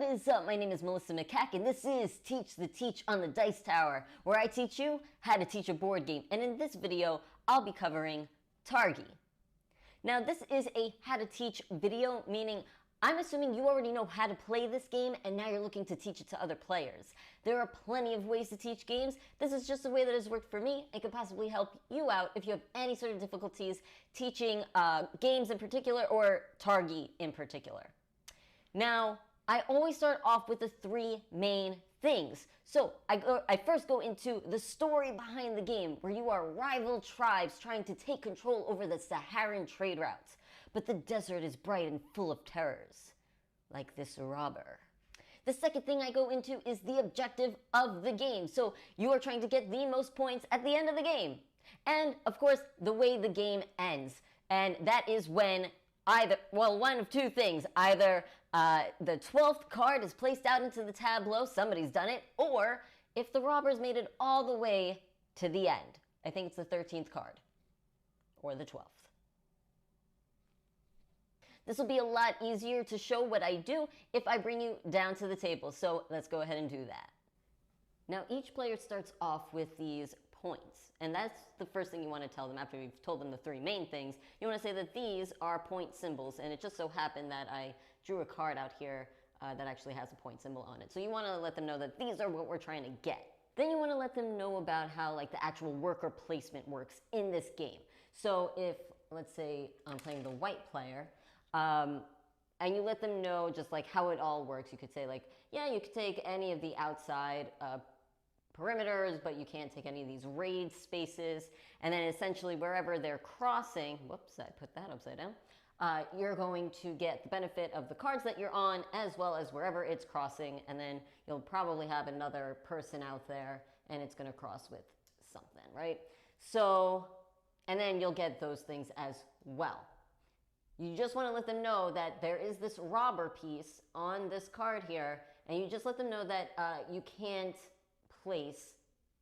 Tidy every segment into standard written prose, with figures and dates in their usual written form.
What is up? My name is Melissa Makak, and this is Teach the Teach on the Dice Tower, where I teach you how to teach a board game. And in this video, I'll be covering Targi. Now, this is a how to teach video, meaning I'm assuming you already know how to play this game, and now you're looking to teach it to other players. There are plenty of ways to teach games. This is just the way that has worked for me. It could possibly help you out if you have any sort of difficulties teaching games in particular, or Targi in particular. Now, I always start off with the three main things. So I first go into the story behind the game, where you are rival tribes trying to take control over the Saharan trade routes. But the desert is bright and full of terrors, like this robber. The second thing I go into is the objective of the game. So you are trying to get the most points at the end of the game. And, of course, the way the game ends. And that is when one of two things. Either the 12th card is placed out into the tableau, somebody's done it, or if the robbers made it all the way to the end. I think it's the 13th card, or the 12th. This will be a lot easier to show what I do if I bring you down to the table, so let's go ahead and do that. Now, each player starts off with these points, and that's the first thing you want to tell them after you've told them the three main things. You want to say that these are point symbols, and it just so happened that I drew a card out here that actually has a point symbol on it. So you want to let them know that these are what we're trying to get. Then you want to let them know about how the actual worker placement works in this game. So if, let's say, I'm playing the white player, and you let them know just how it all works. You could say yeah, you could take any of the outside perimeters, but you can't take any of these raid spaces. And then essentially wherever they're crossing, whoops, I put that upside down, you're going to get the benefit of the cards that you're on, as well as wherever it's crossing. And then you'll probably have another person out there, and it's going to cross with something, right? So, and then you'll get those things as well. You just want to let them know that there is this robber piece on this card here, and you just let them know that you can't place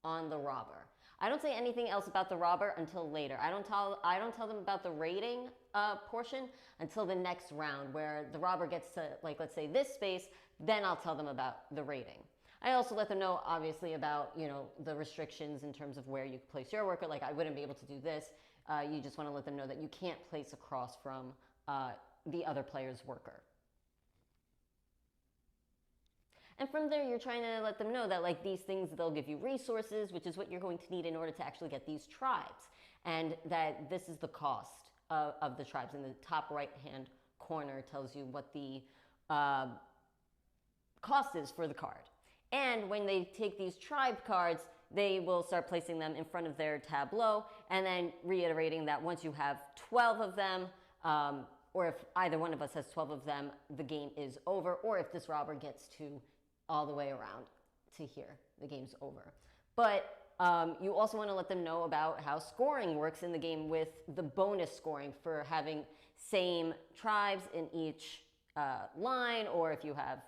on the robber. I don't say anything else about the robber until later. I don't tell them about the raiding portion until the next round, where the robber gets to let's say this space. Then I'll tell them about the raiding. I also let them know, obviously, about the restrictions in terms of where you place your worker. I wouldn't be able to do this. You just want to let them know that you can't place across from the other player's worker. And from there, you're trying to let them know that these things, they'll give you resources, which is what you're going to need in order to actually get these tribes. And that this is the cost of the tribes. In the top right-hand corner tells you what the cost is for the card. And when they take these tribe cards, they will start placing them in front of their tableau, and then reiterating that once you have 12 of them, or if either one of us has 12 of them, the game is over. Or if this robber gets to all the way around to here, the game's over. But you also want to let them know about how scoring works in the game, with the bonus scoring for having same tribes in each line, or if you have,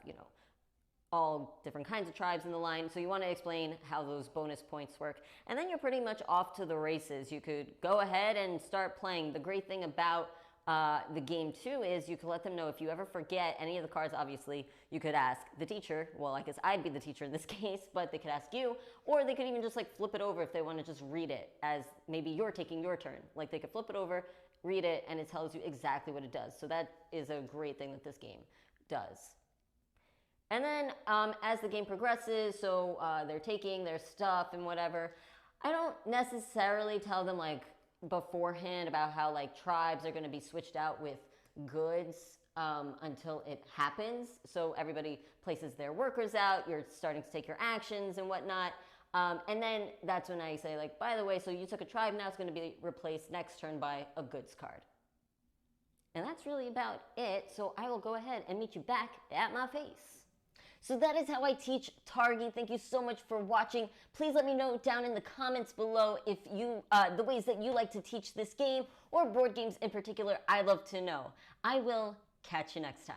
all different kinds of tribes in the line. So you want to explain how those bonus points work. And then you're pretty much off to the races. You could go ahead and start playing. The great thing about the game too is you can let them know if you ever forget any of the cards. Obviously, you could ask the teacher. Well, I guess I'd be the teacher in this case, but they could ask you, or they could even just flip it over if they want to just read it as maybe you're taking your turn. They could flip it over, read it, and it tells you exactly what it does. So that is a great thing that this game does. And then as the game progresses, so they're taking their stuff and whatever, I don't necessarily tell them beforehand about how tribes are going to be switched out with goods until it happens. So everybody places their workers out, you're starting to take your actions and whatnot. And then that's when I say by the way, so you took a tribe, now it's going to be replaced next turn by a goods card. And that's really about it. So I will go ahead and meet you back at my face. So that is how I teach Targi. Thank you so much for watching. Please let me know down in the comments below if you the ways that you like to teach this game, or board games in particular. I'd love to know. I will catch you next time.